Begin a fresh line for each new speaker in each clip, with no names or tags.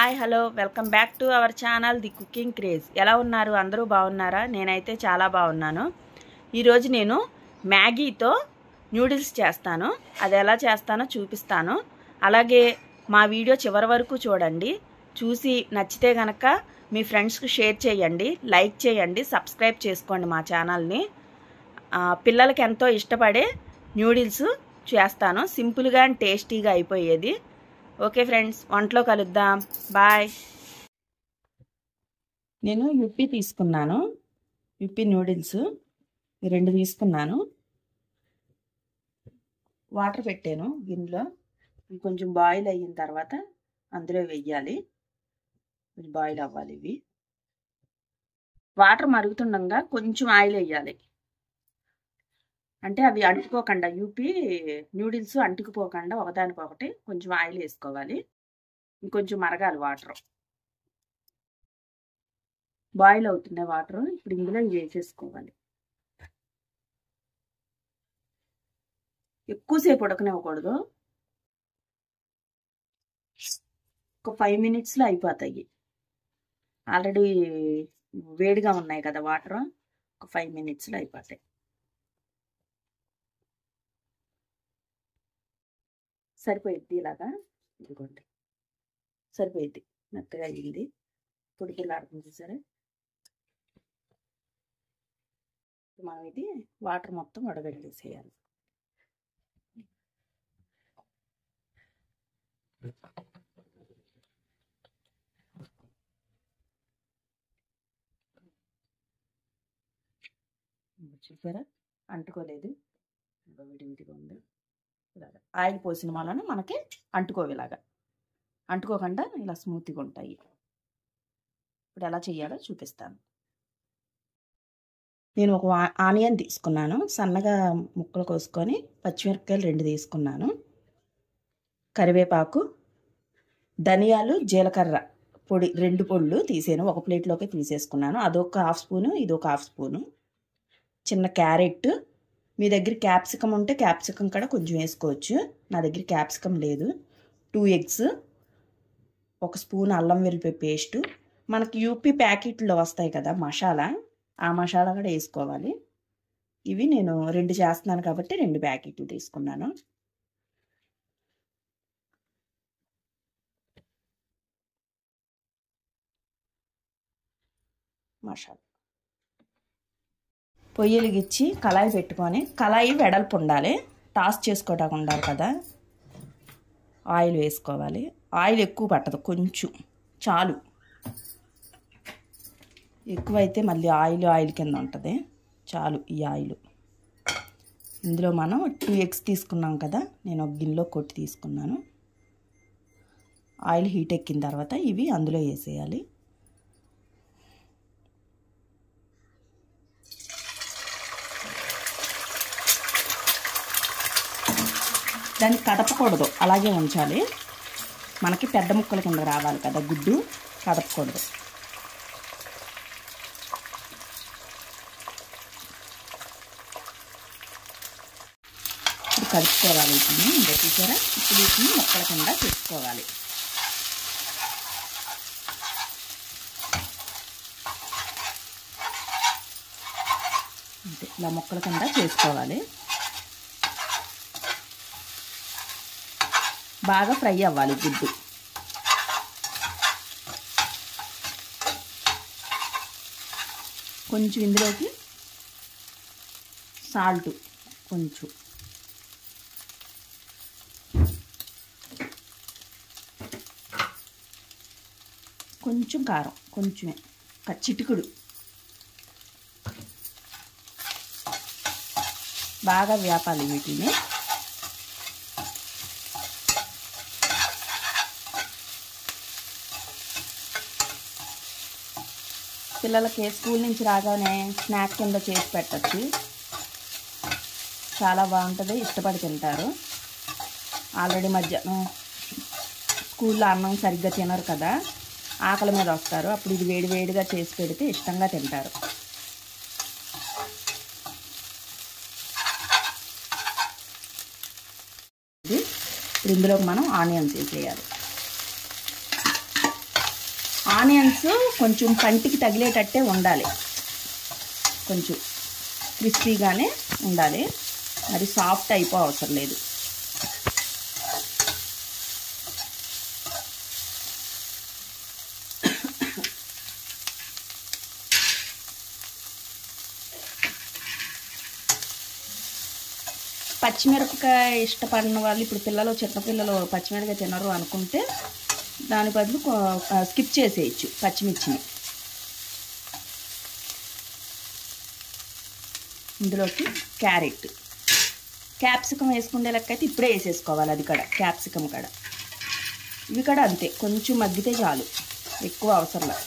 Hi hello welcome back to our channel the cooking craze. ఎలా ఉన్నారు? అందరూ బాగున్నారా? నేనైతే చాలా బాగున్నాను. ఈరోజు నేను మ్యాగీతో న్యూడిల్స్ చేస్తాను. అది ఎలా చేస్తానో చూపిస్తాను. అలాగే మా వీడియో చివరి వరకు చూడండి. చూసి నచ్చితే గనక మీ ఫ్రెండ్స్కి షేర్ చేయండి, లైక్ చేయండి, సబ్స్క్రైబ్ చేసుకోండి మా ఛానల్ని. పిల్లలకి ఎంతో ఇష్టపడే న్యూడిల్స్ చేస్తాను. సింపుల్గా అండ్ టేస్టీగా అయిపోయేది. ఓకే ఫ్రెండ్స్, వంటలో కలుద్దాం. బాయ్. నేను యుప్పీ తీసుకున్నాను. యుప్పీ నూడిల్స్ 2 తీసుకున్నాను. వాటర్ పెట్టాను గిన్నెలో. కొంచెం బాయిల్ అయిన తర్వాత అందులో వెయ్యాలి. కొంచెం బాయిల్ అవ్వాలి. ఇవి వాటర్ మరుగుతుండగా కొంచెం ఆయిల్ వేయాలి. అంటే అవి అంటుకోకుండా, యూపీ న్యూడిల్స్ అంటుకుపోకుండా ఒకదానికొకటి కొంచెం ఆయిల్ వేసుకోవాలి. ఇంకొంచెం మరగాలి వాటర్. బాయిల్ అవుతున్నాయి వాటర్. ఇప్పుడు ఇందులో ఇవి వేసేసుకోవాలి. ఎక్కువసేపు ఉడకనివ్వకూడదు. ఒక 5 మినిట్స్లో అయిపోతాయి. ఆల్రెడీ వేడిగా ఉన్నాయి కదా వాటర్. ఒక 5 మినిట్స్లో అయిపోతాయి. సరిపోయిద్ది. ఇలాగా ఇదిగోండి, సరిపోయిద్ది. మెత్తగా అయ్యింది. పొడికిలాడుతుంది. సరే, మనం ఇది వాటర్ మొత్తం వడగట్టేసేయాలి. చూసారా, అంటుకోలేదు. విడివిడిగా ఉంది. ఇలాగా ఆయిల్ పోసిన వలన మనకి అంటుకోవి. ఇలాగా అంటుకోకుండా ఇలా స్మూత్గా ఉంటాయి. ఇప్పుడు ఎలా చేయాలో చూపిస్తాను. నేను ఒక ఆనియన్ తీసుకున్నాను. సన్నగా ముక్కలు కోసుకొని పచ్చిమిరపకాయలు 2 తీసుకున్నాను. కరివేపాకు, ధనియాలు, జీలకర్ర పొడి 2 పొడులు తీసాను. ఒక ప్లేట్లోకి తీసేసుకున్నాను. అదొక 1/2 స్పూను, ఇదొక 1/2 స్పూను. చిన్న క్యారెట్. మీ దగ్గర క్యాప్సికమ్ ఉంటే క్యాప్సికమ్ కూడా కొంచెం వేసుకోవచ్చు. నా దగ్గర క్యాప్సికమ్ లేదు. 2 ఎగ్స్, 1 స్పూన్ అల్లం వెల్లుల్లి పేస్టు. మనకి యూపీ ప్యాకెట్లో వస్తాయి కదా మసాలా, ఆ మసాలా కూడా వేసుకోవాలి. ఇవి నేను 2 చేస్తున్నాను కాబట్టి 2 ప్యాకెట్లు తీసుకున్నాను. మసాలా పొయ్యి వెలిగించి కళాయి పెట్టుకొని, కళాయి వెడల్పు ఉండాలి, టాస్ చేసుకోవడానికి ఉండాలి కదా. ఆయిల్ వేసుకోవాలి. ఆయిల్ ఎక్కువ పట్టదు, కొంచెం చాలు. ఎక్కువైతే మళ్ళీ ఆయిల్ కింద ఉంటుంది. చాలు ఈ ఆయిల్. ఇందులో మనం 2 ఎగ్స్ తీసుకున్నాం కదా, నేను ఒక గిన్నెలో కొట్టి తీసుకున్నాను. ఆయిల్ హీట్ ఎక్కిన తర్వాత ఇవి అందులో వేసేయాలి. దాన్ని కదపకూడదు, అలాగే ఉంచాలి. మనకి పెద్ద ముక్కల కింద రావాలి కదా గుడ్డు, కదపకూడదు. ఇప్పుడు కలుపుకోవాలి. వీటిని ఇంకా చూసారా, ఇప్పుడు వీటిని ముక్కల కింద చేసుకోవాలి. అంతే, ఇలా ముక్కల కింద చేసుకోవాలి. బాగా ఫ్రై అవ్వాలి గుడ్డు. కొంచెం ఇందులోకి సాల్ట్, కొంచెం కొంచెం కారం, కొంచెమే, చిటికుడు. బాగా వేపాలి వీటిని. పిల్లలకి స్కూల్ నుంచి రాగానే స్నాక్ కింద చేసి పెట్టచ్చు. చాలా బాగుంటుంది, ఇష్టపడి తింటారు. ఆల్రెడీ మధ్యాహ్నం స్కూల్లో అన్నం సరిగ్గా తినరు కదా, ఆకలి మీద వస్తారు. అప్పుడు ఇది వేడివేడిగా చేసి పెడితే ఇష్టంగా తింటారు. ఇప్పుడు ఇందులోకి మనం ఆనియన్స్ వేసేయాలి. ఆనియన్స్ కొంచెం పంటికి తగిలేటట్టే ఉండాలి, కొంచెం క్రిస్పీగానే ఉండాలి, మరి సాఫ్ట్ అయిపో అవసరం లేదు. పచ్చిమిరపకాయ ఇష్టపడిన వాళ్ళు, ఇప్పుడు పిల్లలు చిన్నపిల్లలు పచ్చిమిరపకాయ తినరు అనుకుంటే దాని బదులు స్కిప్ చేసేయచ్చు పచ్చిమిర్చిని. ఇందులోకి క్యాప్సికం వేసుకునే లెక్క అయితే ఇప్పుడే వేసేసుకోవాలి. అది కూడా క్యాప్సికం కూడా, ఇవి కూడా అంతే, కొంచెం మగ్గితే చాలు, ఎక్కువ అవసరం లేదు.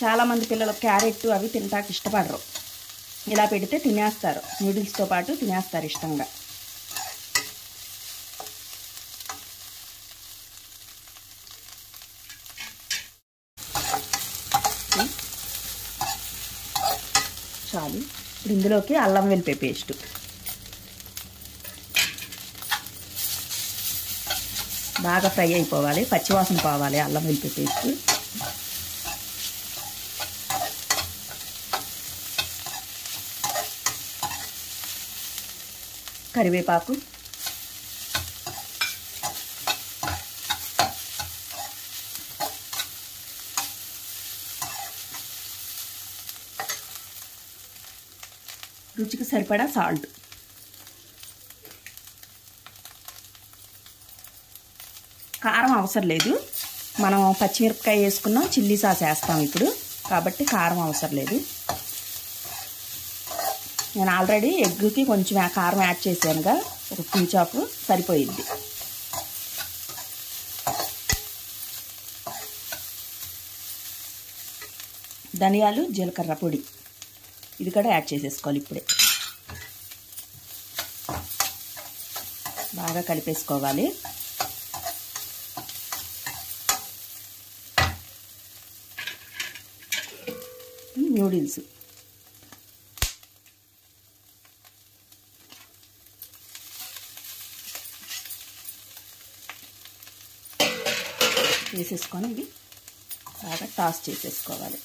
చాలామంది పిల్లలు క్యారెట్ అవి తింటానికి ఇష్టపడరు, ఇలా పెడితే తినేస్తారు, నూడిల్స్తో పాటు తినేస్తారు ఇష్టంగా. చాలు. ఇప్పుడు ఇందులోకి అల్లం వెల్లిపాయ పేస్ట్, బాగా ఫ్రై అయిపోవాలి, పచ్చివాసన పోవాలి అల్లం వెల్లిపాయ పేస్ట్. కరివేపాకు, రుచికి సరిపడా సాల్ట్, కారం అవసరం లేదు, మనం పచ్చిమిరపకాయ వేసుకున్నాం, చిల్లీ సాస్ వేస్తాం ఇప్పుడు కాబట్టి కారం అవసరం లేదు. నేను ఆల్రెడీ ఎగ్కి కొంచెం కారం యాడ్ చేశానుగా, ఒక పించ్ ఆఫ్ సరిపోయిద్ది. ధనియాలు, జీలకర్ర పొడి ఇది కూడా యాడ్ చేసేసుకోవాలి. ఇప్పుడే బాగా కలిపేసుకోవాలి. నూడిల్స్ వేసేసుకొని ఇవి బాగా టాస్ చేసేసుకోవాలి.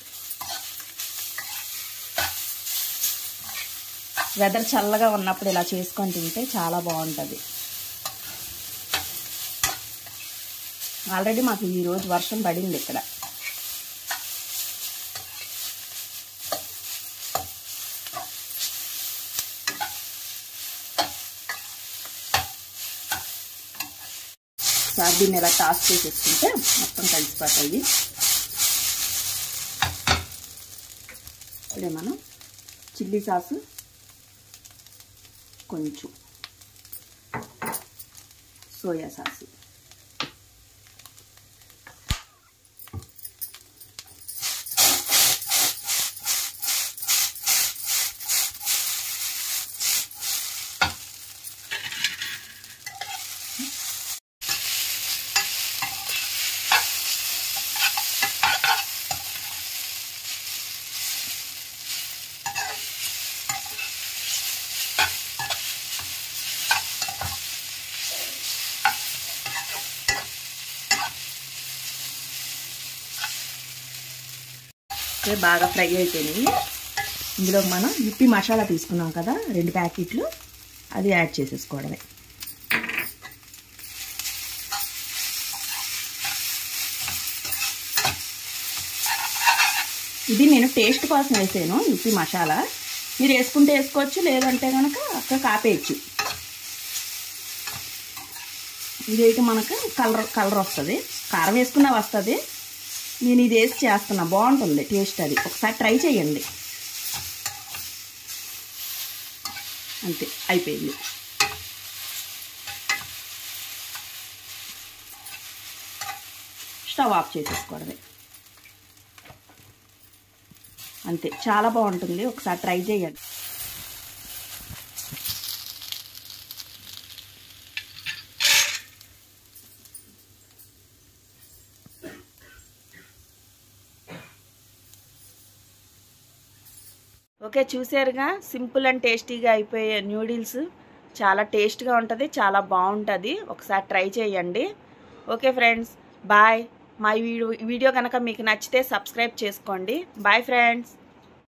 వెదర్ చల్లగా ఉన్నప్పుడు ఇలా చేసుకొని తింటే చాలా బాగుంటుంది. ఆల్రెడీ మాకు ఈరోజు వర్షం పడింది ఇక్కడ. ఒకసారి దీన్ని ఇలా టాస్ చేసేసుకుంటే మొత్తం కలిసిపోతాయి. ఇప్పుడే మనం చిల్లీ సాసు, కొంచెం సోయా సాసు, బాగా ఫ్రై అయిపోయినాయి. ఇందులో మనం ఇప్పి మసాలా తీసుకున్నాం కదా 2 ప్యాకెట్లు, అది యాడ్ చేసేసుకోవడమే. ఇది నేను టేస్ట్ కోసం వేసాను ఇప్పి మసాలా, మీరు వేసుకుంటే వేసుకోవచ్చు, లేదంటే కనుక అక్కడ కాపేయచ్చు. ఇదైతే మనకు కలర్ వస్తుంది, కారం వేసుకున్నా వస్తుంది. నేను ఇది వేసి చేస్తున్నా, బాగుంటుంది టేస్ట్, అది ఒకసారి ట్రై చేయండి. అంతే, అయిపోయింది. స్టవ్ ఆఫ్ చేసేసుకోవడమే, అంతే. చాలా బాగుంటుంది, ఒకసారి ట్రై చేయండి. ఓకే, చూసారుగా, సింపుల్ అండ్ టేస్టీగా అయిపోయే న్యూడిల్స్. చాలా టేస్ట్గా ఉంటుంది, చాలా బాగుంటుంది. ఒకసారి ట్రై చేయండి. Okay friends, bye. మా వీడియో కనుక మీకు నచ్చితే సబ్స్క్రైబ్ చేసుకోండి. Bye friends.